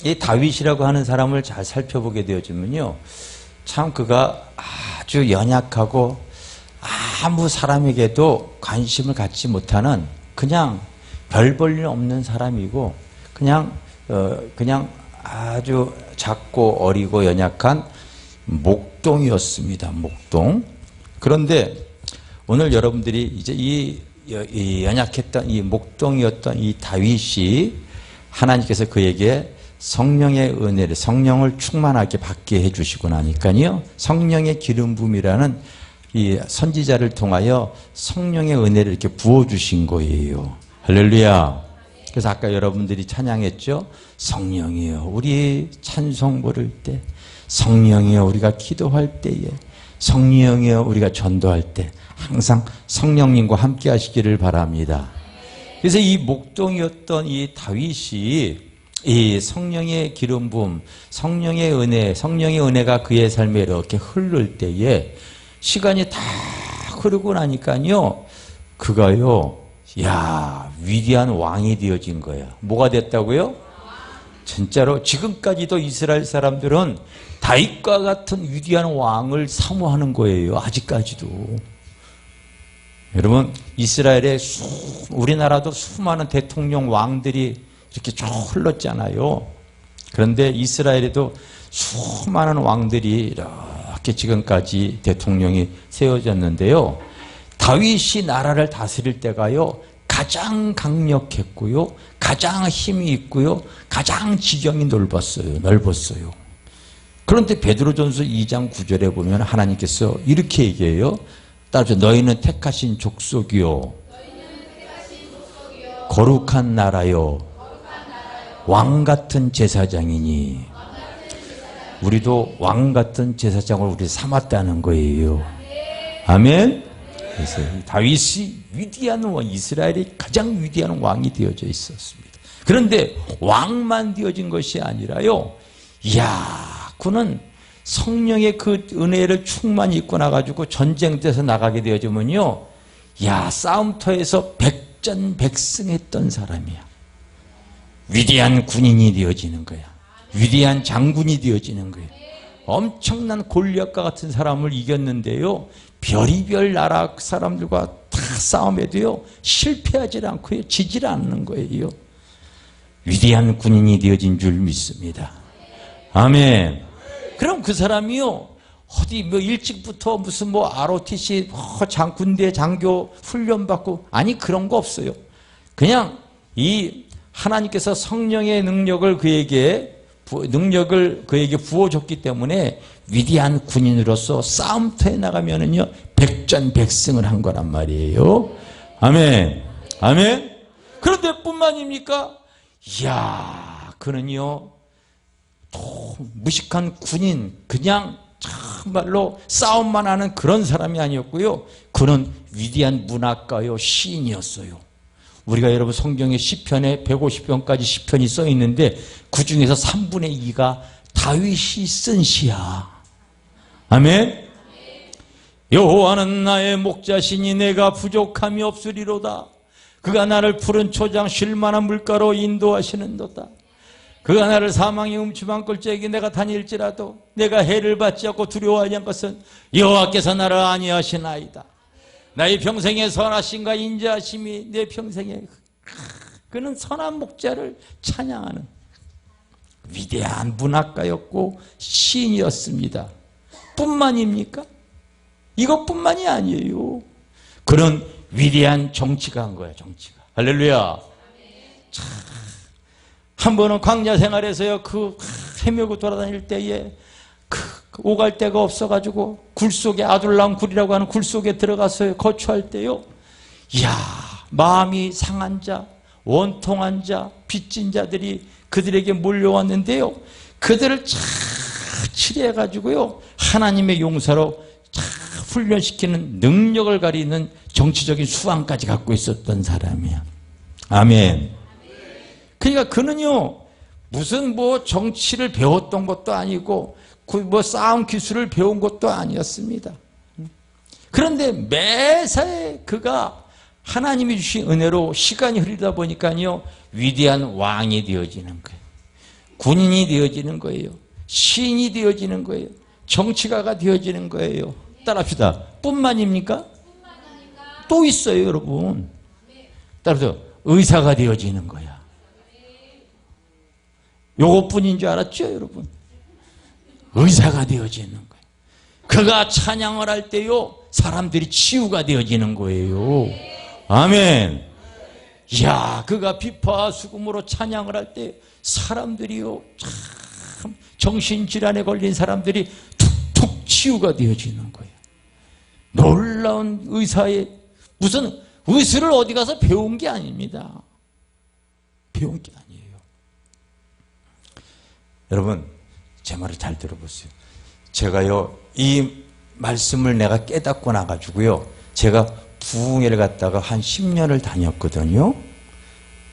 이 다윗이라고 하는 사람을 잘 살펴보게 되어지면요, 참 그가 아주 연약하고 아무 사람에게도 관심을 갖지 못하는 그냥 별 볼 일 없는 사람이고 그냥 아주 작고 어리고 연약한 목동이었습니다. 목동. 그런데 오늘 여러분들이 이제 이 연약했던 이 목동이었던 이 다윗이 하나님께서 그에게 성령의 은혜를, 성령을 충만하게 받게 해주시고 나니까요, 성령의 기름 부음이라는 이 선지자를 통하여 성령의 은혜를 이렇게 부어주신 거예요. 할렐루야. 그래서 아까 여러분들이 찬양했죠. 성령이여 우리 찬송 부를 때, 성령이여 우리가 기도할 때에, 성령이여 우리가 전도할 때 항상 성령님과 함께 하시기를 바랍니다. 그래서 이 목동이었던 이 다윗이 이 성령의 기름 부음, 성령의 은혜, 성령의 은혜가 그의 삶에 이렇게 흐를 때에 시간이 다 흐르고 나니까요, 그가요, 위대한 왕이 되어진 거야. 뭐가 됐다고요? 진짜로 지금까지도 이스라엘 사람들은 다윗과 같은 위대한 왕을 사모하는 거예요. 아직까지도. 여러분, 이스라엘에 우리나라도 수많은 대통령 왕들이 이렇게 쭉 흘렀잖아요. 그런데 이스라엘에도 수많은 왕들이 이렇게 지금까지 대통령이 세워졌는데요, 다윗이 나라를 다스릴 때가요 가장 강력했고요, 가장 힘이 있고요, 가장 지경이 넓었어요. 그런데 베드로전서 2장 9절에 보면 하나님께서 이렇게 얘기해요. 따라서 너희는 택하신 족속이요, 거룩한 나라요, 왕같은 제사장이니. 우리도 왕같은 제사장을 우리 삼았다는 거예요. 아멘. 그래서 다윗이 위대한 왕, 이스라엘이 가장 위대한 왕이 되어져 있었습니다. 그런데 왕만 되어진 것이 아니라요, 그는 성령의 그 은혜를 충만히 입고 나가지고 전쟁터에서 나가게 되어지면요, 싸움터에서 백전백승했던 사람이야. 위대한 군인이 되어지는 거야. 위대한 장군이 되어지는 거예요. 엄청난 골리앗과 같은 사람을 이겼는데요, 별의별 나라 사람들과 다 싸움에도요 실패하지 않고요, 지질 않는 거예요. 위대한 군인이 되어진 줄 믿습니다. 아멘. 그럼 그 사람이요, 어디 일찍부터 무슨 ROTC 군대 장교 훈련받고, 아니 그런 거 없어요. 그냥 이 하나님께서 성령의 능력을 그에게 부어줬기 때문에 위대한 군인으로서 싸움터에 나가면은요 백전백승을 한 거란 말이에요. 아멘. 아멘. 그런데 뿐만입니까? 그는요 무식한 군인, 그냥 정말로 싸움만 하는 그런 사람이 아니었고요, 그는 위대한 문학가요, 시인이었어요. 우리가 여러분 성경의 시편에 150편까지 시편이 써 있는데 그 중에서 3분의 2가 다윗이 쓴 시야. 아멘. 여호와는 나의 목자시니 내가 부족함이 없으리로다. 그가 나를 푸른 초장 쉴만한 물가로 인도하시는도다. 그가 나를 사망의 음침한 꼴짝에 내가 다닐지라도 내가 해를 받지 않고 두려워하지 않은 것은 여호와께서 나를 안위하시나이다. 나의 평생의 선하심과 인자하심이 내 평생에, 그는 선한 목자를 찬양하는 위대한 문학가였고 시인이었습니다. 뿐만입니까? 이것뿐만이 아니에요. 그는 위대한 정치가 한 거야, 정치가. 할렐루야. 참, 한 번은 광야 생활에서요, 헤매고 돌아다닐 때에 오갈 데가 없어가지고 굴 속에, 아둘람 굴이라고 하는 굴 속에 들어가서 거주할 때요, 마음이 상한 자, 원통한 자, 빚진 자들이 그들에게 몰려왔는데요, 그들을 잘 치료해가지고요 하나님의 용사로 잘 훈련시키는 능력을 가리는 정치적인 수완까지 갖고 있었던 사람이야. 아멘. 그러니까 그는요 무슨 정치를 배웠던 것도 아니고 싸움 기술을 배운 것도 아니었습니다. 그런데 매사에 그가 하나님이 주신 은혜로 시간이 흐르다 보니까요 위대한 왕이 되어지는 거예요. 군인이 되어지는 거예요. 시인이 되어지는 거예요. 정치가가 되어지는 거예요. 따라합시다. 뿐만입니까? 또 있어요, 여러분. 따라서 의사가 되어지는 거야. 요것뿐인 줄 알았죠, 여러분? 의사가 되어지는 거예요. 그가 찬양을 할 때요, 사람들이 치유가 되어지는 거예요. 아멘. 이야, 그가 비파와 수금으로 찬양을 할 때 사람들이요, 참 정신질환에 걸린 사람들이 툭툭 치유가 되어지는 거예요. 놀라운 의사의, 무슨 의술을 어디 가서 배운 게 아닙니다. 배운 게 아니에요. 여러분, 제 말을 잘 들어보세요. 제가요, 이 말씀을 내가 깨닫고 나가지고요, 제가 부흥회를 갔다가 한 10년을 다녔거든요.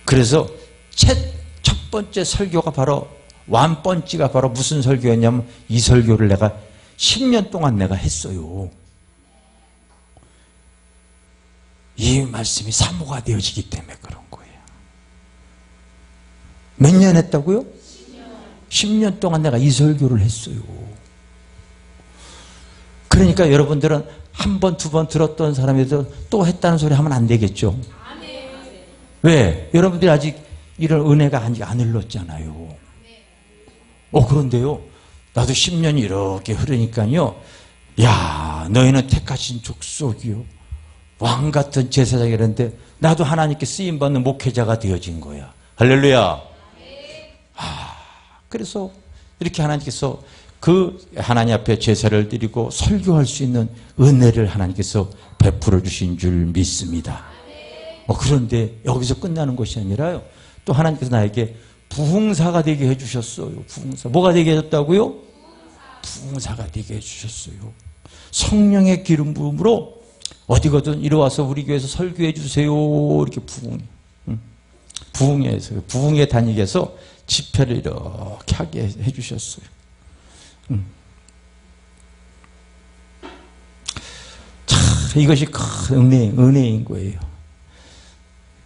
그래서 첫 번째 설교가 바로, 완번지가 바로 무슨 설교였냐면, 이 설교를 내가 10년 동안 내가 했어요. 이 말씀이 사모가 되어지기 때문에 그런 거예요. 몇 년 했다고요? 10년 동안 내가 이 설교를 했어요. 그러니까 여러분들은 한 번, 두 번 들었던 사람에서 또 했다는 소리 하면 안 되겠죠? 왜? 여러분들이 아직 이런 은혜가 아직 안 흘렀잖아요. 그런데요, 나도 10년이 이렇게 흐르니까요, 야, 너희는 택하신 족속이요, 왕 같은 제사장이라는데 나도 하나님께 쓰임받는 목회자가 되어진 거야. 할렐루야. 그래서 이렇게 하나님께서 그 하나님 앞에 제사를 드리고 설교할 수 있는 은혜를 하나님께서 베풀어 주신 줄 믿습니다. 그런데 여기서 끝나는 것이 아니라요, 또 하나님께서 나에게 부흥사가 되게 해주셨어요. 부흥사. 뭐가 되게 해줬다고요? 부흥사가 되게 해주셨어요. 성령의 기름 부음으로 어디거든 이리 와서 우리 교회에서 설교해 주세요. 이렇게 부흥회에 다니게 해서 집회를 이렇게 하게 해주셨어요. 참, 이것이 큰 은혜인 거예요.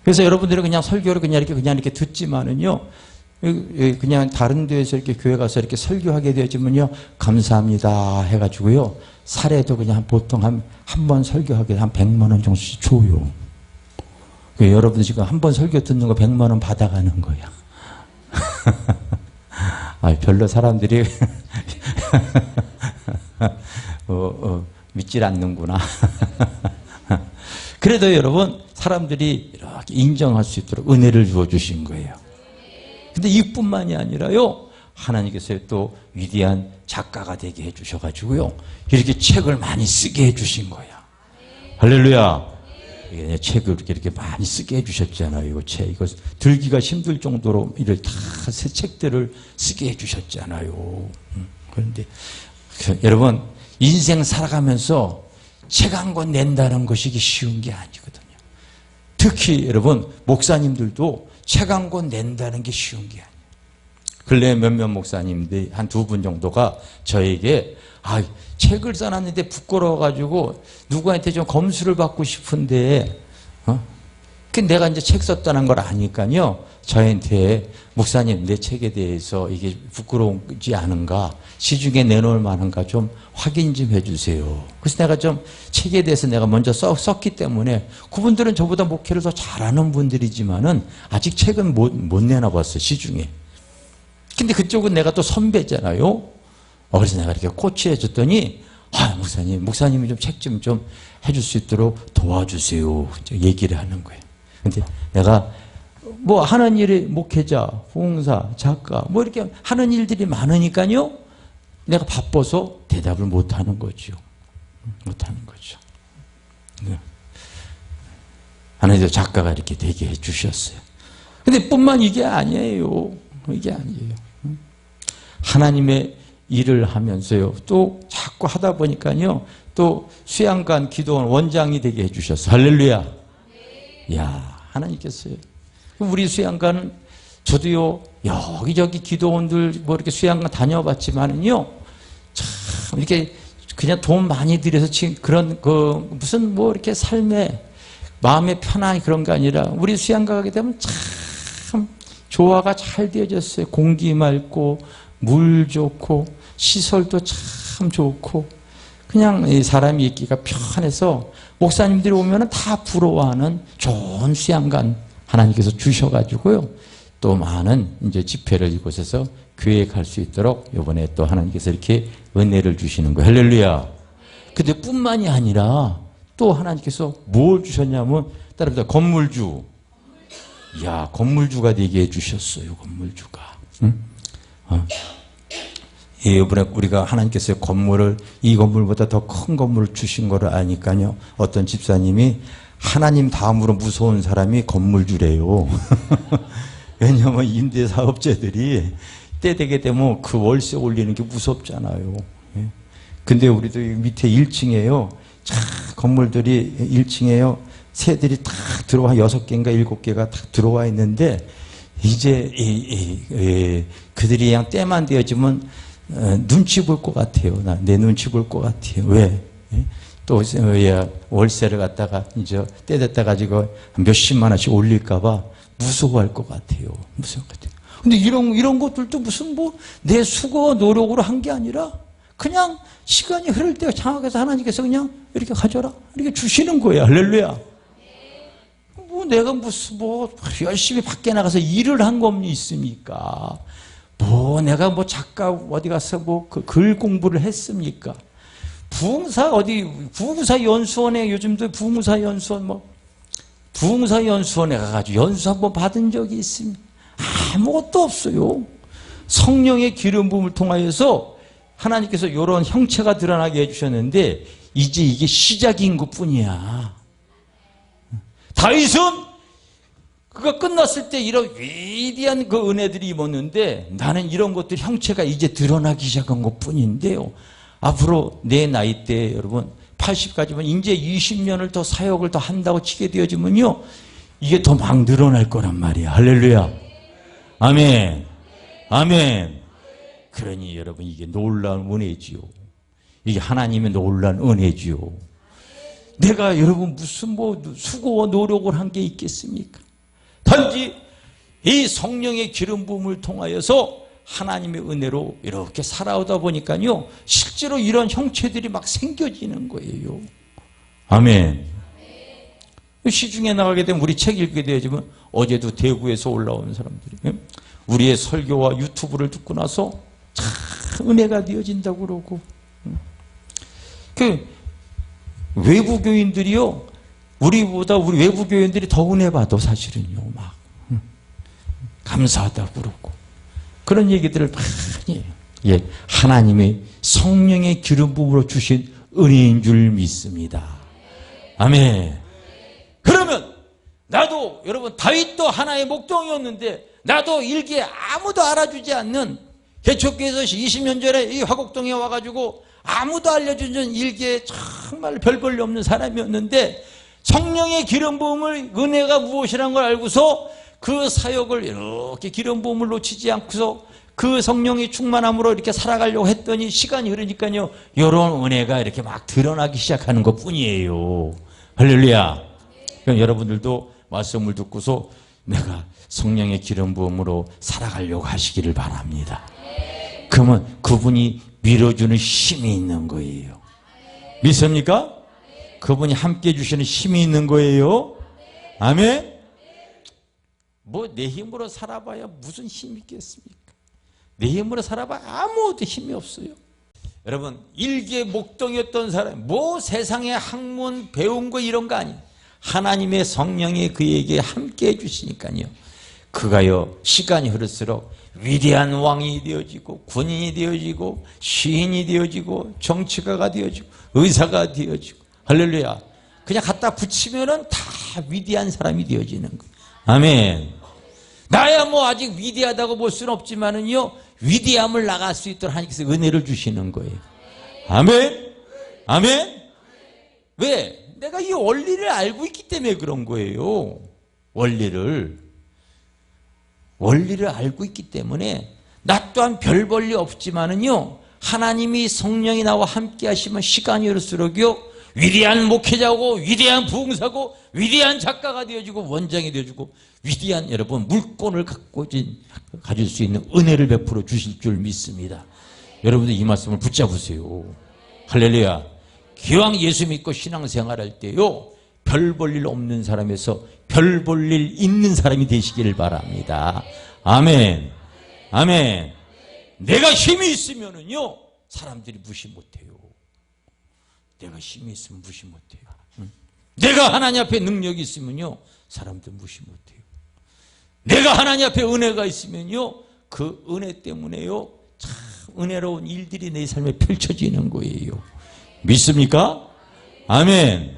그래서 여러분들은 그냥 설교를 그냥 이렇게 듣지만은요, 그냥 다른 데에서 이렇게 교회 가서 이렇게 설교하게 되어지면요, 감사합니다 해가지고요, 사례도 그냥 보통 한 번 설교하게 한 100만 원 정도씩 줘요. 여러분들 지금 한 번 설교 듣는 거 100만 원 받아가는 거야. 별로 사람들이 믿질 않는구나. 그래도 여러분, 사람들이 이렇게 인정할 수 있도록 은혜를 주어주신 거예요. 근데 이뿐만이 아니라요, 하나님께서 또 위대한 작가가 되게 해주셔가지고요, 이렇게 책을 많이 쓰게 해주신 거야. 할렐루야. 책을 이렇게 많이 쓰게 해주셨잖아요. 이거 들기가 힘들 정도로 이를 다 새 책들을 쓰게 해주셨잖아요. 그런데 여러분, 인생 살아가면서 책 한 권 낸다는 것이 쉬운 게 아니거든요. 특히 여러분, 목사님들도 책 한 권 낸다는 게 쉬운 게 아니에요. 근래 몇몇 목사님들 한 2분 정도가 저에게 책을 써놨는데 부끄러워가지고 누구한테 좀 검수를 받고 싶은데, 내가 이제 책 썼다는 걸 아니까요, 저한테 목사님, 내 책에 대해서 이게 부끄러우지 않은가, 시중에 내놓을 만한가 좀 확인 좀 해주세요. 그래서 내가 좀 책에 대해서 내가 먼저 썼기 때문에, 그분들은 저보다 목회를 더 잘하는 분들이지만은 아직 책은 못 내놔봤어요, 시중에. 근데 그쪽은 내가 또 선배잖아요. 그래서 내가 이렇게 코치해 줬더니, 목사님이 좀 책 좀 해줄 수 있도록 도와주세요. 얘기를 하는 거예요. 근데 내가 뭐 하는 일이 목회자, 봉사, 작가, 뭐 이렇게 하는 일들이 많으니까요, 내가 바빠서 대답을 못 하는 거죠. 하나님도 작가가 이렇게 되게 해주셨어요. 근데 뿐만 이게 아니에요. 하나님의 일을 하면서요, 또 자꾸 하다 보니까요, 또 수양관 기도원 원장이 되게 해주셨어요. 할렐루야. 이야, 하나님께서요. 우리 수양관은 저도요, 여기저기 기도원들 뭐 이렇게 수양관 다녀봤지만은요, 참 이렇게 그냥 돈 많이 들여서 그런 무슨 뭐 이렇게 삶에 마음의 편안이 그런 게 아니라, 우리 수양관 가게 되면 참 조화가 잘 되어졌어요. 공기 맑고 물 좋고 시설도 참 좋고 그냥 사람이 있기가 편해서 목사님들이 오면 다 부러워하는 좋은 수양관 하나님께서 주셔가지고요. 또 많은 이제 집회를 이곳에서 교회에 갈 수 있도록 이번에 또 하나님께서 이렇게 은혜를 주시는 거예요. 할렐루야. 근데 뿐만이 아니라 또 하나님께서 뭘 주셨냐면 따라합니다. 건물주. 이야, 건물주가 되게 해주셨어요. 건물주가. 응? 이번에 우리가 하나님께서 건물을 이 건물보다 더 큰 건물을 주신 거를 아니까요. 어떤 집사님이 하나님 다음으로 무서운 사람이 건물주래요. 왜냐하면 임대사업자들이 때 되게 되면 그 월세 올리는 게 무섭잖아요. 근데 우리도 밑에 1층에요. 건물들이 1층에요. 새들이 다 들어와 6개인가 7개가 다 들어와 있는데 이제 그들이 그냥 때만 되어지면 눈치 볼 것 같아요. 내 눈치 볼 것 같아요. 왜? 또 월세를 갖다가 이제 때 됐다 가지고 몇십만 원씩 올릴까봐 무서워할 것 같아요. 무서울 것 같아요. 근데 이런 것들도 무슨 뭐 내 수고와 노력으로 한 게 아니라 그냥 시간이 흐를 때 장학해서 하나님께서 그냥 이렇게 가져라 이렇게 주시는 거예요. 할렐루야. 뭐 내가 무슨 뭐 열심히 밖에 나가서 일을 한 겁니 있습니까? 뭐 내가 뭐 작가 어디 가서 뭐 그 글 공부를 했습니까? 부흥사 연수원에 요즘도 부흥사 연수원 부흥사 연수원에 가가지고 연수 한번 받은 적이 있습니다. 아무것도 없어요. 성령의 기름 부음을 통하여서 하나님께서 이런 형체가 드러나게 해주셨는데 이제 이게 시작인 것뿐이야. 다윗은 그가 끝났을 때 이런 위대한 그 은혜들이 임었는데 나는 이런 것들 형체가 이제 드러나기 시작한 것뿐인데요. 앞으로 내 나이 때 여러분 80까지면 이제 20년을 더 사역을 더 한다고 치게 되어지면요 이게 더 막 늘어날 거란 말이야. 할렐루야. 아멘. 아멘. 그러니 여러분 이게 놀라운 은혜지요. 이게 하나님의 놀라운 은혜지요. 내가 여러분 무슨 뭐 수고와 노력을 한 게 있겠습니까? 단지 이 성령의 기름 부음을 통하여서 하나님의 은혜로 이렇게 살아오다 보니까요 실제로 이런 형체들이 막 생겨지는 거예요. 아멘. 시중에 나가게 되면 우리 책 읽게 되어지면 어제도 대구에서 올라온 사람들이 우리의 설교와 유튜브를 듣고 나서 참 은혜가 되어진다고 그러고 그 외부 교인들이요 우리 외부 교인들이 더 은혜 받아 사실은요 막 감사하다고 그러고 그런 얘기들을 많이 해요. 하나님의 성령의 기름 부음으로 주신 은혜인 줄 믿습니다. 아멘. 그러면 나도 여러분 다윗도 하나의 목동이었는데 나도 일기에 아무도 알아주지 않는 개척교회에서 20년 전에 이 화곡동에 와가지고 아무도 알려주는 일기에 정말 별 볼일 없는 사람이었는데 성령의 기름 부음을 은혜가 무엇이라는 걸 알고서 그 사역을 이렇게 기름 부음을 놓치지 않고서 그 성령이 충만함으로 이렇게 살아가려고 했더니 시간이 흐르니까요 이런 은혜가 이렇게 막 드러나기 시작하는 것 뿐이에요. 할렐루야. 그럼 여러분들도 말씀을 듣고서 내가 성령의 기름 부음으로 살아가려고 하시기를 바랍니다. 그러면 그분이 밀어주는 힘이 있는 거예요. 믿습니까? 그분이 함께 해주시는 힘이 있는 거예요. 아멘. 뭐 내 힘으로 살아봐야 무슨 힘이 있겠습니까? 내 힘으로 살아봐야 아무것도 힘이 없어요. 여러분 일개 목동이었던 사람 뭐 세상에 학문 배운 거 이런 거 아니에요. 하나님의 성령이 그에게 함께 해주시니까요 그가요 시간이 흐를수록 위대한 왕이 되어지고 군인이 되어지고 시인이 되어지고 정치가가 되어지고 의사가 되어지고 할렐루야. 그냥 갖다 붙이면은 다 위대한 사람이 되어지는 거예요. 아멘. 나야 뭐 아직 위대하다고 볼 수는 없지만은요 위대함을 나갈 수 있도록 하나님께서 은혜를 주시는 거예요. 아멘. 아멘. 왜? 내가 이 원리를 알고 있기 때문에 그런 거예요. 원리를 알고 있기 때문에 나 또한 별 볼일 없지만은요 하나님이 성령이 나와 함께 하시면 시간이 흐를수록요 위대한 목회자고 위대한 부흥사고 위대한 작가가 되어주고 원장이 되어주고 위대한 여러분 물권을 가질 수 있는 은혜를 베풀어 주실 줄 믿습니다. 여러분들 이 말씀을 붙잡으세요. 할렐루야. 기왕 예수 믿고 신앙생활할 때요 별 볼 일 없는 사람에서 별 볼 일 있는 사람이 되시기를 바랍니다. 아멘. 아멘. 내가 힘이 있으면은요 사람들이 무시 못해요. 내가 힘이 있으면 무시 못해요. 응? 내가 하나님 앞에 능력이 있으면요 사람들 무시 못해요. 내가 하나님 앞에 은혜가 있으면요 그 은혜 때문에요 참 은혜로운 일들이 내 삶에 펼쳐지는 거예요. 믿습니까? 아멘.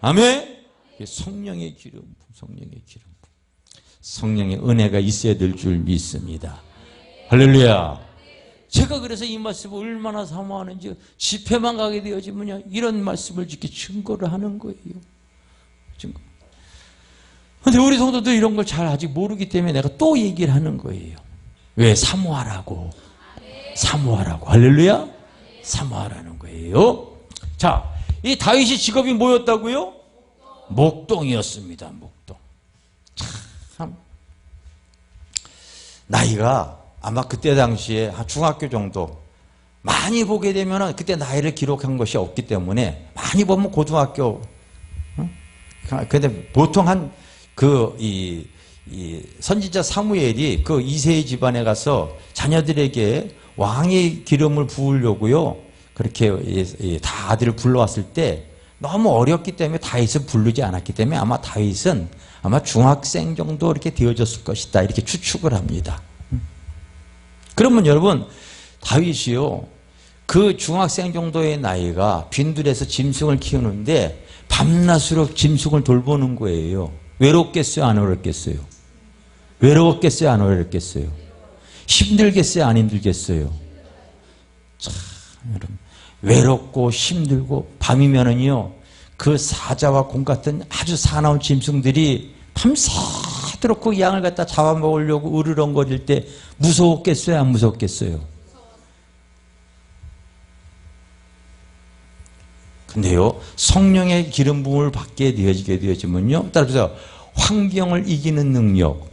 아멘. 성령의 기름, 성령의 기름, 성령의 은혜가 있어야 될 줄 믿습니다. 할렐루야. 제가 그래서 이 말씀을 얼마나 사모하는지 집회만 가게 되어지면요 이런 말씀을 이렇게 증거를 하는 거예요. 증거. 근데 우리 성도도 이런 걸 잘 아직 모르기 때문에 내가 또 얘기를 하는 거예요. 왜? 사모하라고. 사모하라고. 할렐루야. 사모하라는 거예요. 자, 이 다윗이 직업이 뭐였다고요? 목동이었습니다. 목동. 참 나이가 아마 그때 당시에 한 중학교 정도 많이 보게 되면 그때 나이를 기록한 것이 없기 때문에 많이 보면 고등학교. 근데 보통 이 선지자 사무엘이 그 이새의 집안에 가서 자녀들에게 왕의 기름을 부으려고요. 그렇게 다 아들을 불러왔을 때 너무 어렸기 때문에 다윗을 부르지 않았기 때문에 아마 다윗은 아마 중학생 정도 이렇게 되어졌을 것이다. 이렇게 추측을 합니다. 그러면 여러분 다윗이요. 그 중학생 정도의 나이가 빈들에서 짐승을 키우는데 밤낮으로 짐승을 돌보는 거예요. 외롭겠어요? 안 외롭겠어요? 외로웠겠어요? 안 외롭겠어요? 힘들겠어요? 안 힘들겠어요? 참 여러분 외롭고 힘들고 밤이면은요 그 사자와 곰 같은 아주 사나운 짐승들이 밤새도록 그 양을 갖다 잡아먹으려고 으르렁거릴 때 무서웠겠어요? 안 무서웠겠어요? 근데요 성령의 기름 부음을 받게 되어지면요 따라서 환경을 이기는 능력,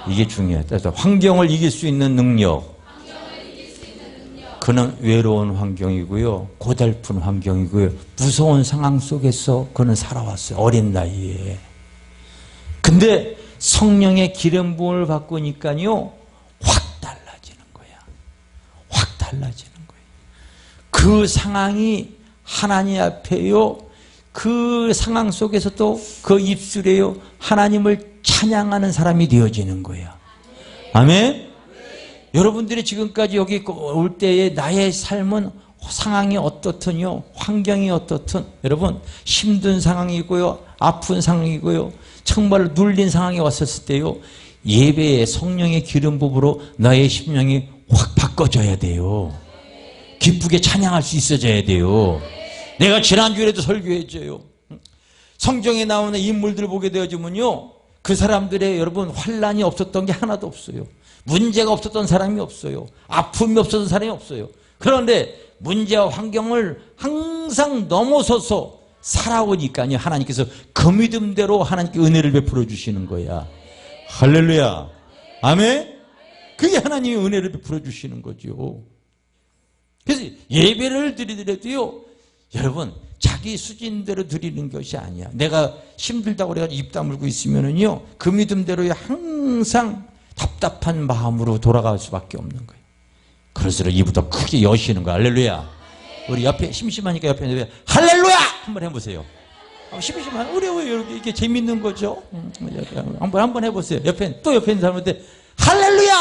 이게 중요해요. 따라서 환경을 이길 수 있는 능력. 그는 외로운 환경이고요 고달픈 환경이고요 무서운 상황 속에서 그는 살아왔어요. 어린 나이에. 근데 성령의 기름 부음을 받고니까요 확 달라지는 거야. 확 달라지는 거예요. 그 상황이 하나님 앞에요 그 상황 속에서도 그 입술에요 하나님을 찬양하는 사람이 되어지는 거야. 아멘. 여러분들이 지금까지 여기 올 때에 나의 삶은 상황이 어떻든요 환경이 어떻든 여러분 힘든 상황이고요 아픈 상황이고요 정말 눌린 상황이 왔었을 때요 예배에 성령의 기름 부음으로 나의 심령이 확 바꿔져야 돼요. 기쁘게 찬양할 수 있어져야 돼요. 내가 지난주에도 설교했죠. 성경에 나오는 인물들을 보게 되어지면요 그 사람들의 여러분 환난이 없었던 게 하나도 없어요. 문제가 없었던 사람이 없어요. 아픔이 없었던 사람이 없어요. 그런데 문제와 환경을 항상 넘어서서 살아오니까요 하나님께서 그 믿음대로 하나님께 은혜를 베풀어 주시는 거야. 할렐루야. 아멘. 그게 하나님의 은혜를 베풀어 주시는 거죠. 그래서 예배를 드리더라도요 여러분 자기 수준대로 드리는 것이 아니야. 내가 힘들다고 그래가지고 입 다물고 있으면은요 그 믿음대로 항상 답답한 마음으로 돌아갈 수밖에 없는 거예요. 그럴수록 입을 더 크게 여시는 거야. 할렐루야. 우리 옆에 심심하니까 옆에 할렐루야 한번 해보세요. 심심한 어려워요. 이게 재밌는 거죠. 한번 해보세요. 옆에 있는 사람한테 할렐루야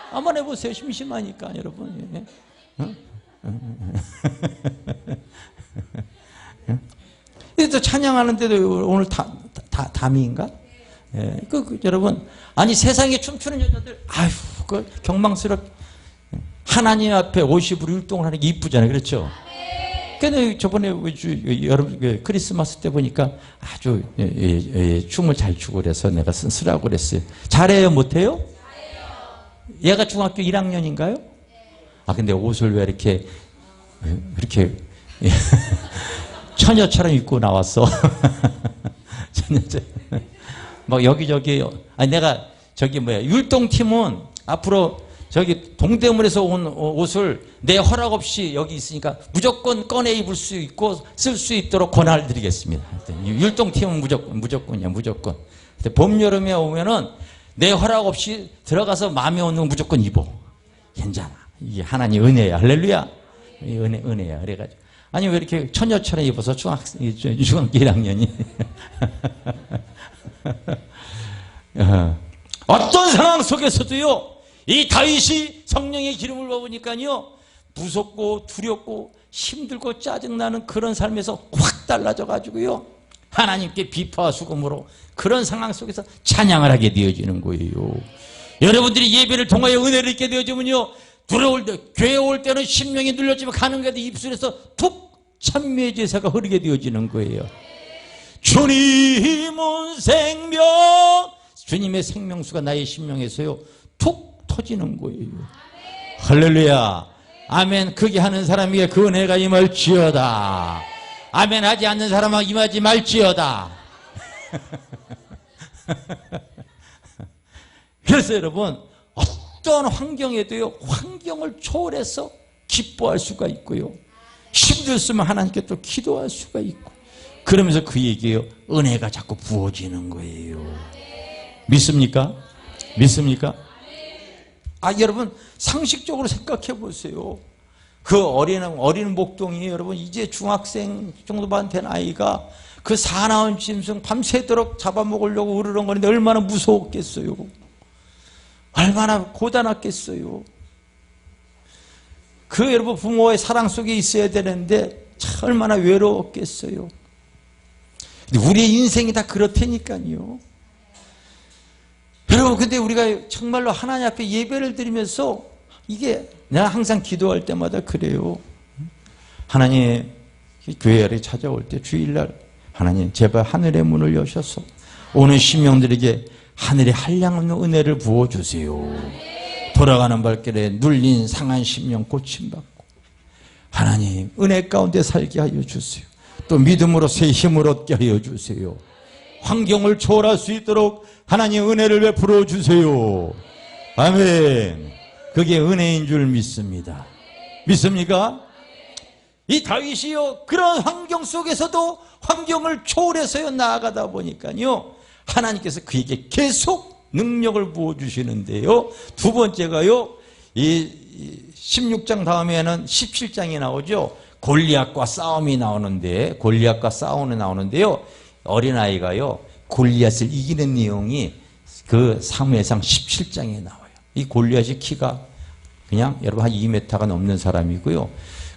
한번 해보세요. 심심하니까 여러분. 또 찬양하는데도 오늘 담임인가? 예, 여러분 아니 세상에 춤추는 여자들 아휴 그 경망스럽 하나님 앞에 50으로 율동을 하는 게 이쁘잖아요. 그렇죠? 근데 저번에 여러분 크리스마스 때 보니까 아주 춤을 잘 추고 그래서 내가 쓰라고 그랬어요. 잘해요? 못해요? 얘가 중학교 1학년인가요? 아 근데 옷을 왜 이렇게 처녀처럼 입고 나왔어. 처녀처럼. 막 여기저기, 아니, 내가 저기 율동팀은 앞으로 저기 동대문에서 온 옷을 내 허락 없이 여기 있으니까 무조건 꺼내 입을 수 있고 쓸 수 있도록 권한을 드리겠습니다. 율동팀은 무조건이야, 무조건. 봄, 여름에 오면은 내 허락 없이 들어가서 마음에 오는 거 무조건 입어. 괜찮아. 이게 하나님 은혜야. 할렐루야. 은혜야. 그래가지고. 아니, 왜 이렇게 처녀처럼 입어서 중학교 1학년이. 어떤 상황 속에서도요, 이 다윗이 성령의 기름을 받으니까요, 무섭고 두렵고 힘들고 짜증나는 그런 삶에서 확 달라져 가지고요, 하나님께 비파와 수금으로 그런 상황 속에서 찬양을 하게 되어지는 거예요. 여러분들이 예배를 통하여 은혜를 입게 되어지면요, 들어올 때, 교회 올 때는 심령이 눌렸지만 가는 게도 입술에서 툭 찬미의 제사가 흐르게 되어지는 거예요. 주님은 생명, 주님의 생명수가 나의 심령에서요 툭 터지는 거예요. 할렐루야. 아멘. 그게 하는 사람에게 그 은혜가 임할지어다. 아멘 하지 않는 사람은 임하지 말지어다. 그래서 여러분, 어떤 환경에도요, 환경을 초월해서 기뻐할 수가 있고요, 힘들었으면 하나님께 또 기도할 수가 있고, 그러면서 그 얘기예요. 은혜가 자꾸 부어지는 거예요. 믿습니까? 믿습니까? 아, 여러분, 상식적으로 생각해 보세요. 그 어린 목동이 여러분, 이제 중학생 정도만 된 아이가 그 사나운 짐승 밤새도록 잡아먹으려고 으르렁거리는데 얼마나 무서웠겠어요. 얼마나 고단했겠어요. 그 여러분, 부모의 사랑 속에 있어야 되는데 참 얼마나 외로웠겠어요. 근데 우리의 인생이 다 그렇다니까요. 여러분, 근데 우리가 정말로 하나님 앞에 예배를 드리면서, 이게 내가 항상 기도할 때마다 그래요. 하나님, 교회를 찾아올 때 주일날 하나님 제발 하늘의 문을 여셔서 오는 심령들에게 하늘의 한량없는 은혜를 부어주세요. 돌아가는 발길에 눌린 상한 심령 고침받고 하나님 은혜 가운데 살게 하여 주세요. 또 믿음으로 새 힘을 얻게 하여 주세요. 환경을 초월할 수 있도록 하나님 은혜를 베풀어 주세요. 아멘. 그게 은혜인 줄 믿습니다. 믿습니까? 이 다윗이요, 그런 환경 속에서도 환경을 초월해서요 나아가다 보니까요, 하나님께서 그에게 계속 능력을 부어주시는데요. 두 번째가요, 이 16장 다음에는 17장이 나오죠. 골리앗과 싸움이 나오는데, 골리앗과 싸움이 나오는데요, 어린아이가요 골리앗을 이기는 내용이 그 사무엘상 17장에 나와요. 이 골리앗이 키가 그냥 여러분 한 2m가 넘는 사람이고요,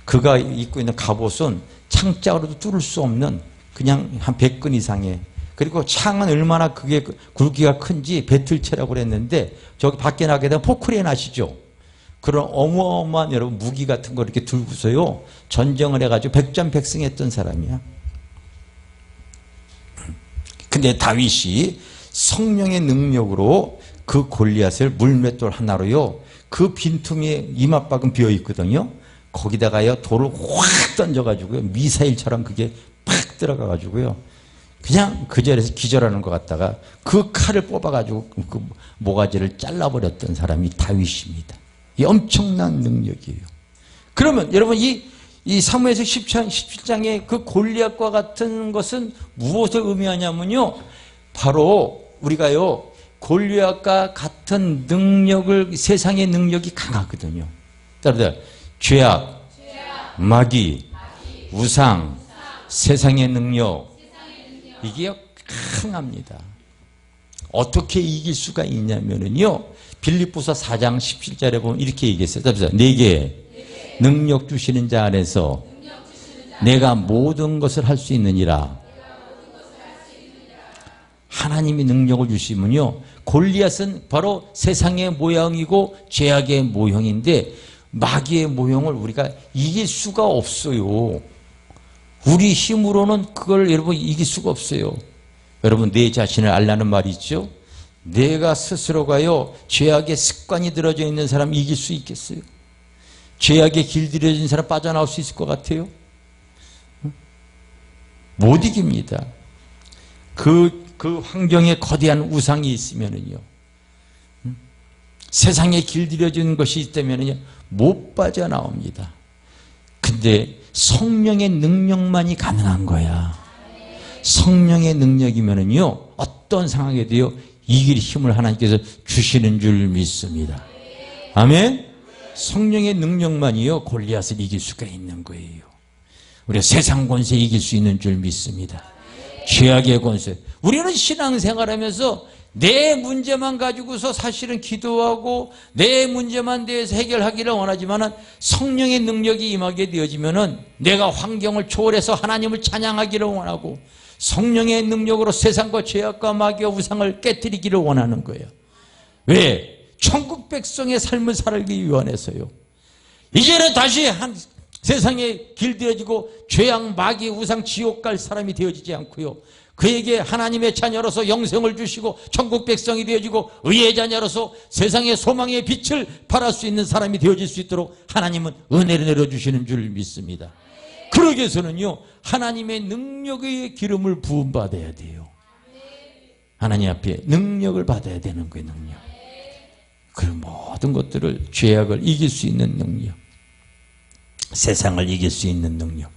그가 입고 있는 갑옷은 창자로도 뚫을 수 없는 그냥 한 100근 이상의, 그리고 창은 얼마나 그게 굵기가 큰지 배틀체라고 그랬는데, 저기 밖에 나게 되면 포크레인 아시죠? 그런 어마어마한 여러분 무기 같은 거 이렇게 들고서요 전쟁을 해가지고 백전백승했던 사람이야. 근데 다윗이 성령의 능력으로 그 골리앗을 물맷돌 하나로요, 그 빈틈이 이맛박은 비어 있거든요. 거기다가요 돌을 확 던져가지고요, 미사일처럼 그게 팍 들어가가지고요, 그냥 그 자리에서 기절하는 것 같다가 그 칼을 뽑아가지고 그 모가지를 잘라버렸던 사람이 다윗입니다. 이 엄청난 능력이에요. 그러면 여러분, 이 사무엘상 17장의 그 골리앗과 같은 것은 무엇을 의미하냐면요, 바로 우리가요 골리앗과 같은 능력을, 세상의 능력이 강하거든요. 여러분들, 죄악, 마귀, 우상, 세상의 능력, 이게 강합니다. 어떻게 이길 수가 있냐면요, 빌립보서 4장 17절에 보면 이렇게 얘기했어요. 내게 능력 주시는 자 안에서 내가 모든 것을 할 수 있느니라. 하나님이 능력을 주시면요, 골리앗은 바로 세상의 모형이고 죄악의 모형인데, 마귀의 모형을 우리가 이길 수가 없어요. 우리 힘으로는 그걸 여러분 이길 수가 없어요. 여러분, 내 자신을 알라는 말이 있죠. 내가 스스로가요 죄악의 습관이 들어져 있는 사람 이길 수 있겠어요? 죄악에 길들여진 사람 빠져나올 수 있을 것 같아요? 못 이깁니다. 그 환경에 거대한 우상이 있으면은요, 세상에 길들여진 것이 있다면은요, 못 빠져나옵니다. 근데 성령의 능력만이 가능한 거야. 성령의 능력이면은요, 어떤 상황에도요, 이길 힘을 하나님께서 주시는 줄 믿습니다. 아멘? 성령의 능력만이요, 골리앗을 이길 수가 있는 거예요. 우리가 세상 권세 이길 수 있는 줄 믿습니다. 죄악의 권세. 우리는 신앙생활하면서 내 문제만 가지고서 사실은 기도하고 내 문제만 대해서 해결하기를 원하지만 성령의 능력이 임하게 되어지면은 내가 환경을 초월해서 하나님을 찬양하기를 원하고 성령의 능력으로 세상과 죄악과 마귀와 우상을 깨뜨리기를 원하는 거예요. 왜? 천국 백성의 삶을 살기 원해서요. 이제는 다시 세상에 길들여지고 죄악, 마귀, 우상, 지옥 갈 사람이 되어지지 않고요, 그에게 하나님의 자녀로서 영생을 주시고 천국 백성이 되어지고 의의 자녀로서 세상의 소망의 빛을 발할 수 있는 사람이 되어질 수 있도록 하나님은 은혜를 내려주시는 줄 믿습니다. 그러기 위해서는요, 하나님의 능력의 기름을 부음받아야 돼요. 하나님 앞에 능력을 받아야 되는 거예요. 능력. 그 모든 것들을, 죄악을 이길 수 있는 능력, 세상을 이길 수 있는 능력,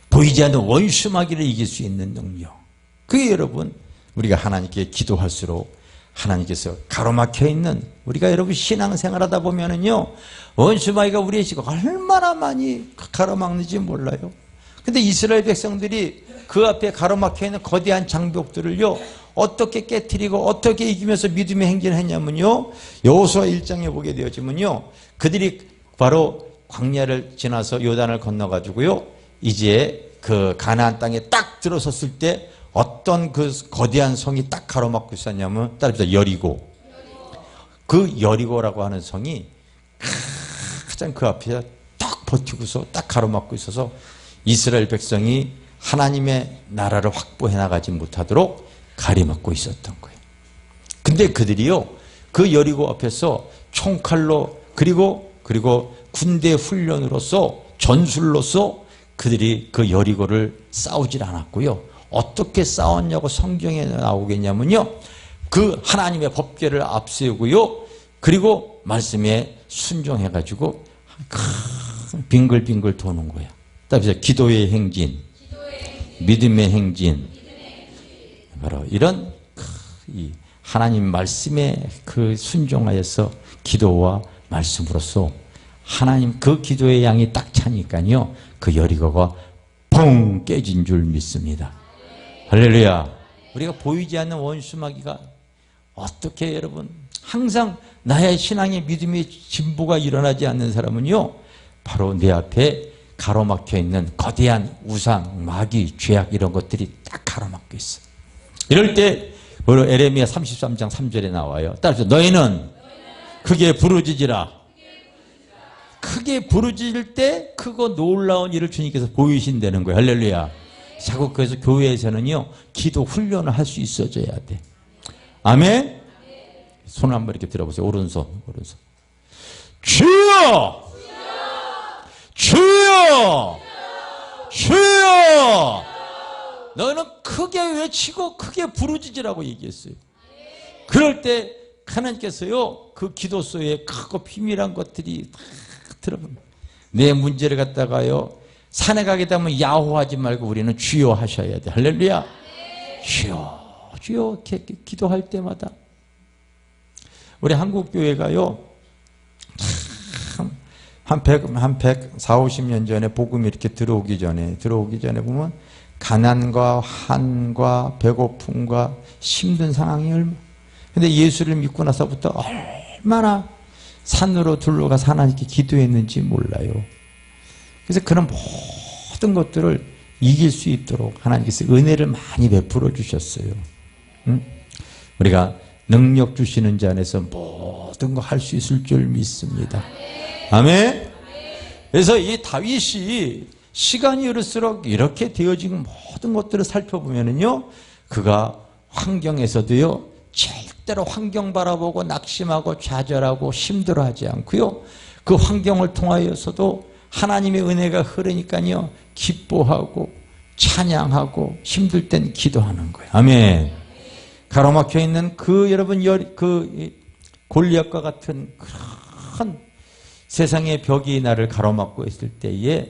보이지 않는 원수마귀를 이길 수 있는 능력. 그게 여러분, 우리가 하나님께 기도할수록 하나님께서 가로막혀 있는, 우리가 여러분 신앙생활 하다 보면은요, 원수마귀가 우리의 지금 얼마나 많이 가로막는지 몰라요. 근데 이스라엘 백성들이 그 앞에 가로막혀 있는 거대한 장벽들을요, 어떻게 깨트리고 어떻게 이기면서 믿음의 행진을 했냐면요, 여호수아 1장에 보게 되어지면요, 그들이 바로 광야를 지나서 요단을 건너가지고요, 이제 그 가나안 땅에 딱 들어섰을 때 어떤 그 거대한 성이 딱 가로막고 있었냐면, 따라합시다, 여리고. 그 여리고라고 하는 성이 가장 그 앞에 딱 버티고서 딱 가로막고 있어서 이스라엘 백성이 하나님의 나라를 확보해 나가지 못하도록 가리막고 있었던 거예요. 근데 그들이요, 그 여리고 앞에서 총칼로 그리고 군대 훈련으로서, 전술로서 그들이 그 여리고를 싸우질 않았고요. 어떻게 싸웠냐고 성경에 나오겠냐면요, 그 하나님의 법궤를 앞세우고요, 그리고 말씀에 순종해가지고 빙글빙글 도는 거야. 따라서 기도의 행진, 믿음의 행진. 바로 이런 이 하나님 말씀에 그 순종하여서 기도와 말씀으로써 하나님 그 기도의 양이 딱 차니까요, 그 여리고가 펑 깨진 줄 믿습니다. 할렐루야. 우리가 보이지 않는 원수마귀가 어떻게, 여러분, 항상 나의 신앙의 믿음의 진보가 일어나지 않는 사람은요, 바로 내 앞에 가로막혀 있는 거대한 우상, 마귀, 죄악, 이런 것들이 딱 가로막혀 있어. 이럴 때 바로 에레미야 33장 3절에 나와요. 따라서 너희는 크게 부르짖으라. 크게 부르짖을 때 크고 놀라운 일을 주님께서 보이신다는 거예요. 할렐루야. 자꾸 그래서 교회에서는요, 기도 훈련을 할 수 있어져야 돼. 아멘. 손 한번 이렇게 들어보세요. 오른손. 주여! 주여! 주여! 너는 크게 외치고 크게 부르짖으라고 얘기했어요. 그럴 때 하나님께서요, 그 기도소에 크고 비밀한 것들이 다 들어봅니다. 내 문제를 갖다가요, 산에 가게 되면 야호하지 말고 우리는 주여 하셔야 돼. 할렐루야. 주여, 주여 기도할 때마다 우리 한국 교회가요, 한 140년 전에 복음이 이렇게 들어오기 전에 보면 가난과 한과 배고픔과 힘든 상황이 얼마. 근데 예수를 믿고 나서부터 얼마나 산으로 둘러가서 하나님께 기도했는지 몰라요. 그래서 그런 모든 것들을 이길 수 있도록 하나님께서 은혜를 많이 베풀어 주셨어요. 우리가 능력 주시는 자 안에서 모든 거 할 수 있을 줄 믿습니다. 아멘. 그래서 이 다윗이 시간이 흐를수록 이렇게 되어진 모든 것들을 살펴보면요, 그가 환경에서도요, 절대로 환경 바라보고 낙심하고 좌절하고 힘들어하지 않고요, 그 환경을 통하여서도 하나님의 은혜가 흐르니까요, 기뻐하고 찬양하고 힘들 땐 기도하는 거예요. 아멘. 가로막혀 있는 그 여러분 그 골리앗과 같은 큰 세상의 벽이 나를 가로막고 있을 때에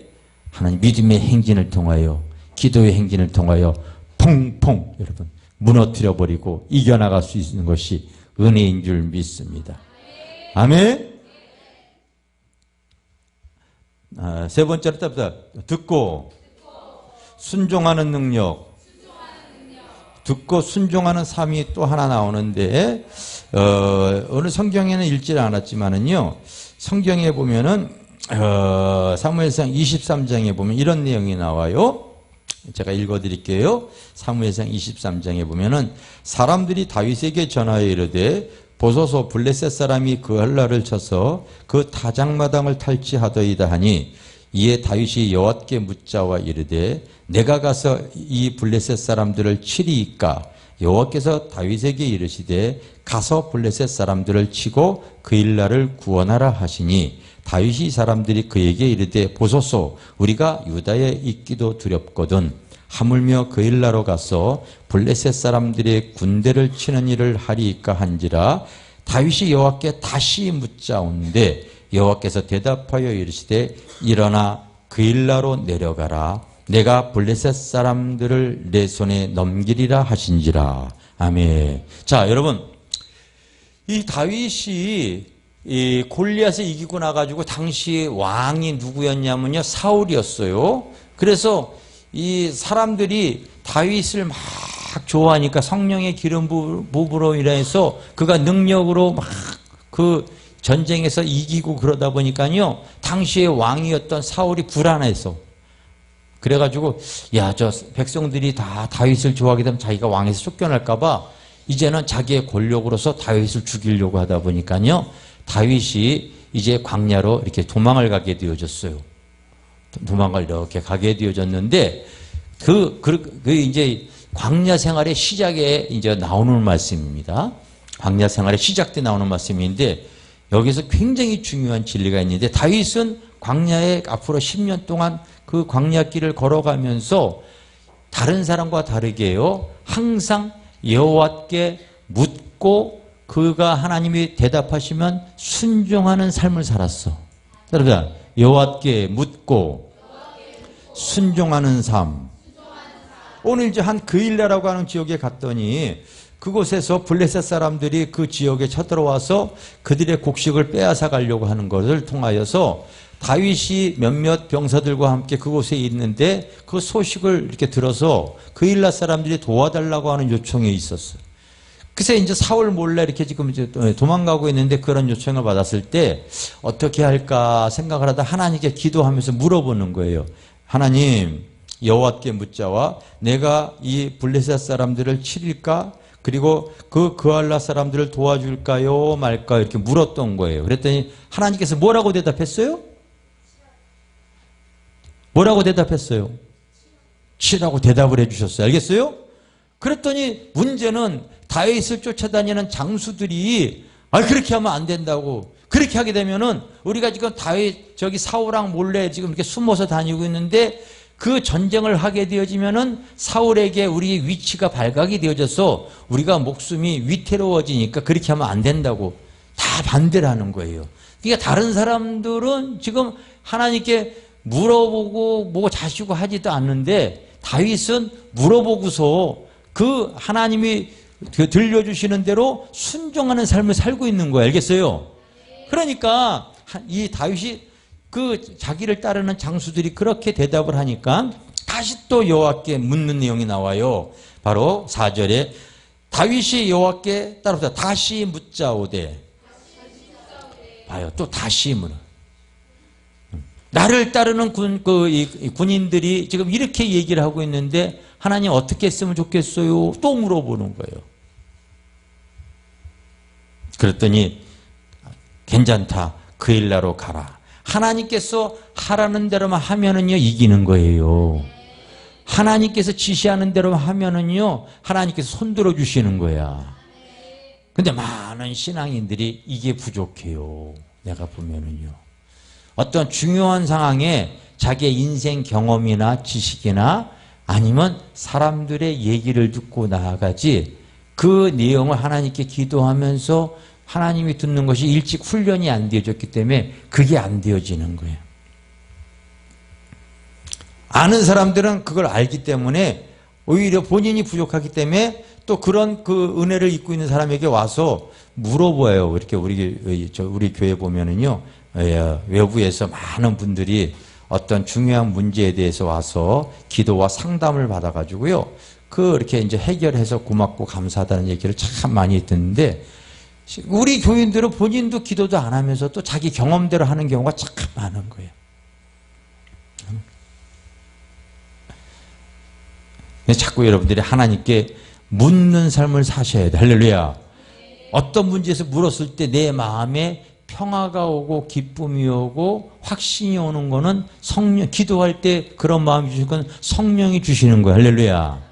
하나님 믿음의 행진을 통하여 기도의 행진을 통하여 퐁퐁 여러분 무너뜨려 버리고 이겨나갈 수 있는 것이 은혜인 줄 믿습니다. 아멘. 세 번째로 답니다. 듣고 순종하는 능력. 듣고 순종하는 삶이 또 하나 나오는데 어느 성경에는 읽지 않았지만은요 성경에 보면은 사무엘상 23장에 보면 이런 내용이 나와요. 제가 읽어드릴게요. 사무엘상 23장에 보면은 사람들이 다윗에게 전하여 이르되 보소서 블레셋 사람이 그 한라를 쳐서 그 타작마당을 탈취하더이다 하니 이에 다윗이 여호와께 묻자와 이르되 내가 가서 이 블레셋 사람들을 치리이까 여호와께서 다윗에게 이르시되 가서 블레셋 사람들을 치고 그 일날을 구원하라 하시니 다윗이 사람들이 그에게 이르되 보소서 우리가 유다에 있기도 두렵거든 하물며 그 일나로 가서 블레셋 사람들의 군대를 치는 일을 하리이까 한지라 다윗이 여호와께 다시 묻자온데 여호와께서 대답하여 이르시되 일어나 그 일나로 내려가라 내가 블레셋 사람들을 내 손에 넘기리라 하신지라. 아멘. 자 여러분 이 다윗이 이 골리앗을 이기고 나가지고 당시 왕이 누구였냐면요 사울이었어요. 그래서 이 사람들이 다윗을 막 좋아하니까 성령의 기름 부음으로 인해서 그가 능력으로 막 그 전쟁에서 이기고 그러다 보니까요 당시의 왕이었던 사울이 불안해서 그래가지고 야 저 백성들이 다 다윗을 좋아하게 되면 자기가 왕에서 쫓겨날까봐 이제는 자기의 권력으로서 다윗을 죽이려고 하다 보니까요 다윗이 이제 광야로 이렇게 도망을 가게 되어졌어요. 도망을 이렇게 가게 되어졌는데 그 이제 광야 생활의 시작에 이제 나오는 말씀입니다. 광야 생활의 시작 때 나오는 말씀인데 여기서 굉장히 중요한 진리가 있는데 다윗은 광야에 앞으로 10년 동안 그 광야길을 걸어가면서 다른 사람과 다르게요. 항상 여호와께 묻고 그가 하나님이 대답하시면 순종하는 삶을 살았어. 여러분 여호와께 묻고 순종하는 삶. 오늘 이제 한 그일라라고 하는 지역에 갔더니 그곳에서 블레셋 사람들이 그 지역에 쳐들어와서 그들의 곡식을 빼앗아 가려고 하는 것을 통하여서 다윗이 몇몇 병사들과 함께 그곳에 있는데 그 소식을 이렇게 들어서 그일라 사람들이 도와달라고 하는 요청이 있었어요. 그래서 이제 사울 몰래 이렇게 지금 이제 도망가고 있는데 그런 요청을 받았을 때 어떻게 할까 생각을 하다 하나님께 기도하면서 물어보는 거예요. 하나님, 여호와께 묻자와 내가 이 블레셋 사람들을 치릴까? 그리고 그 그알라 사람들을 도와줄까요? 말까? 이렇게 물었던 거예요. 그랬더니 하나님께서 뭐라고 대답했어요? 뭐라고 대답했어요? 치라고 대답을 해주셨어요. 알겠어요? 그랬더니 문제는 다윗을 쫓아다니는 장수들이 그렇게 하면 안 된다고. 그렇게 하게 되면은 우리가 지금 다윗 저기 사울왕 몰래 지금 이렇게 숨어서 다니고 있는데 그 전쟁을 하게 되어지면은 사울에게 우리의 위치가 발각이 되어져서 우리가 목숨이 위태로워지니까 그렇게 하면 안 된다고 다 반대를 하는 거예요. 그러니까 다른 사람들은 지금 하나님께 물어보고 뭐 자시고 하지도 않는데 다윗은 물어보고서 그 하나님이 들려주시는 대로 순종하는 삶을 살고 있는 거예요. 알겠어요? 그러니까 이 다윗이 그 자기를 따르는 장수들이 그렇게 대답을 하니까 다시 또 여호와께 묻는 내용이 나와요. 바로 4절에 다윗이 여호와께 따라서 다시 묻자오되 봐요. 또 다시 물어. 나를 따르는 군인들이 지금 이렇게 얘기를 하고 있는데 하나님 어떻게 했으면 좋겠어요? 또 물어보는 거예요. 그랬더니 괜찮다. 그 일나로 가라. 하나님께서 하라는 대로만 하면은요 이기는 거예요. 하나님께서 지시하는 대로만 하면은요 하나님께서 손들어 주시는 거야. 근데 많은 신앙인들이 이게 부족해요. 내가 보면은요. 어떤 중요한 상황에 자기의 인생 경험이나 지식이나 아니면 사람들의 얘기를 듣고 나아가지 그 내용을 하나님께 기도하면서 하나님이 듣는 것이 일찍 훈련이 안 되어졌기 때문에 그게 안 되어지는 거예요. 아는 사람들은 그걸 알기 때문에 오히려 본인이 부족하기 때문에 또 그런 그 은혜를 입고 있는 사람에게 와서 물어봐요. 이렇게 우리 교회 보면은요, 외부에서 많은 분들이 어떤 중요한 문제에 대해서 와서 기도와 상담을 받아가지고요, 이렇게 이제 해결해서 고맙고 감사하다는 얘기를 참 많이 듣는데, 우리 교인들은 본인도 기도도 안 하면서 또 자기 경험대로 하는 경우가 참 많은 거예요. 자꾸 여러분들이 하나님께 묻는 삶을 사셔야 돼. 할렐루야. 어떤 문제에서 물었을 때 내 마음에 평화가 오고 기쁨이 오고 확신이 오는 거는 성령, 기도할 때 그런 마음이 주시는 건 성령이 주시는 거예요. 할렐루야.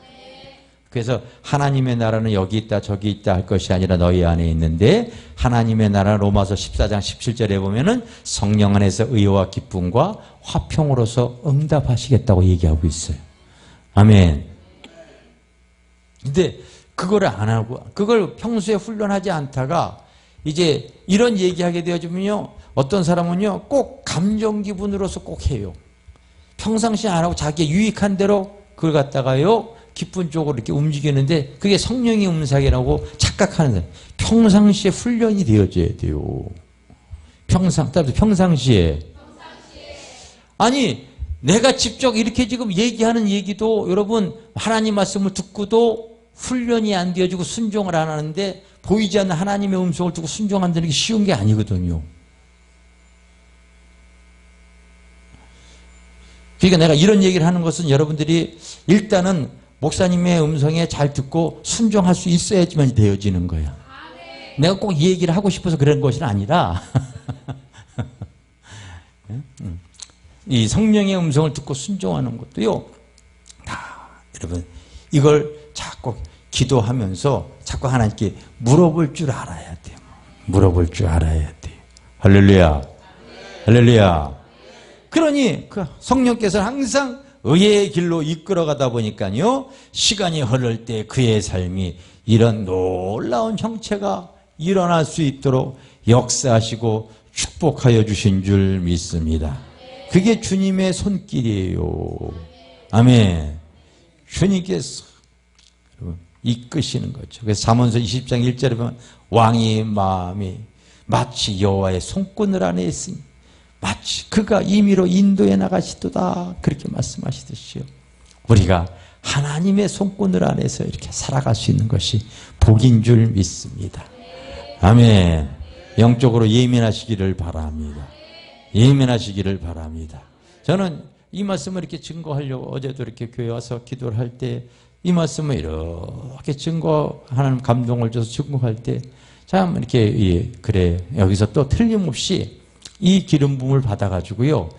그래서 하나님의 나라는 여기 있다 저기 있다 할 것이 아니라 너희 안에 있는데, 하나님의 나라 로마서 14장 17절에 보면은 성령 안에서 의와 기쁨과 화평으로서 응답하시겠다고 얘기하고 있어요. 아멘. 근데 그거를 안 하고, 그걸 평소에 훈련하지 않다가 이제 이런 얘기하게 되어지면요, 어떤 사람은요 꼭 감정 기분으로서 꼭 해요. 평상시에 안 하고 자기 유익한 대로 그걸 갖다가요 기쁜 쪽으로 이렇게 움직이는데, 그게 성령의 음삭이라고 착각하는 거예요. 평상시에 훈련이 되어져야 돼요. 평상시에. 아니, 내가 직접 이렇게 지금 얘기하는 얘기도 여러분 하나님 말씀을 듣고도 훈련이 안 되어지고 순종을 안 하는데, 보이지 않는 하나님의 음성을 듣고 순종한다는 게 쉬운 게 아니거든요. 그러니까 내가 이런 얘기를 하는 것은 여러분들이 일단은 목사님의 음성에 잘 듣고 순종할 수 있어야지만 되어지는 거예요. 내가 꼭 이 얘기를 하고 싶어서 그런 것이 아니라 이 성령의 음성을 듣고 순종하는 것도요, 다 여러분 이걸 자꾸 기도하면서 자꾸 하나님께 물어볼 줄 알아야 돼요. 물어볼 줄 알아야 돼요. 할렐루야. 할렐루야. 그러니 그 성령께서는 항상 의의 길로 이끌어가다 보니까요, 시간이 흐를 때 그의 삶이 이런 놀라운 형체가 일어날 수 있도록 역사하시고 축복하여 주신 줄 믿습니다. 그게 주님의 손길이에요. 아멘. 주님께서 이끄시는 거죠. 그래서 잠언서 20장 1절에 보면 왕의 마음이 마치 여호와의 손끈을 안에 있으니 마치 그가 임의로 인도해 나가시도다, 그렇게 말씀하시듯이요, 우리가 하나님의 손끈을 안에서 이렇게 살아갈 수 있는 것이 복인 줄 믿습니다. 아멘. 영적으로 예민하시기를 바랍니다. 예민하시기를 바랍니다. 저는 이 말씀을 이렇게 증거하려고 어제도 이렇게 교회 와서 기도를 할 때 이 말씀을 이렇게 증거하는 감동을 줘서 증거할 때 참 이렇게, 그래, 여기서 또 틀림없이 이 기름 부음을 받아가지고요,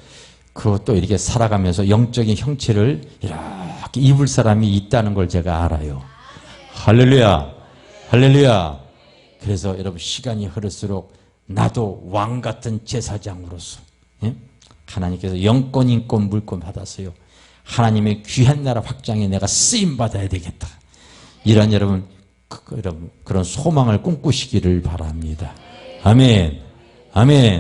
그것도 이렇게 살아가면서 영적인 형체를 이렇게 입을 사람이 있다는 걸 제가 알아요. 할렐루야. 할렐루야. 그래서 여러분 시간이 흐를수록 나도 왕 같은 제사장으로서, 예? 하나님께서 영권, 인권, 물권 받았어요. 하나님의 귀한 나라 확장에 내가 쓰임 받아야 되겠다. 이런 여러분 그런 소망을 꿈꾸시기를 바랍니다. 아멘. 아멘.